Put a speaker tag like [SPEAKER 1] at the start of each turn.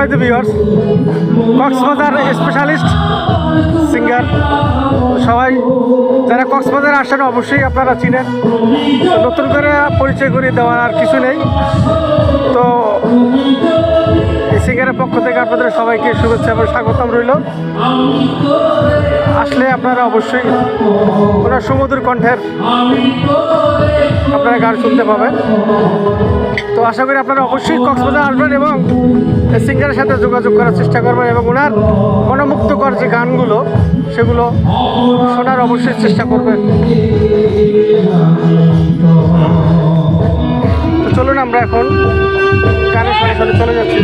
[SPEAKER 1] সম্মানিত viewers, Cox's Bazar specialist singer সবাই যারা কক্সবাজারে আসেন অবশ্যই আপনারা চিনেন। নতুন করে পরিচয় করিয়ে দেওয়ার আর কিছু নেই। তো এই সিঙ্গারের পক্ষ থেকে আপনাদের সবাইকে শুভেচ্ছা এবং স্বাগতম রইল। আসলে আপনারা অবশ্যই ওনার সুমধুর কণ্ঠের আপনারা গান শুনতে পাবেন। তো আশা করি আপনারা অবশ্যই কক্সবাজার আসবেন এবং এই সিঙ্গারের সাথে যোগাযোগ করার চেষ্টা করবেন এবং ওনার মনোমুগ্ধকর যে গানগুলো সেগুলো শোনার অবশ্যই চেষ্টা করবেন। তো চলুন আমরা এখন গানের সাথে সাথে চলে যাচ্ছি।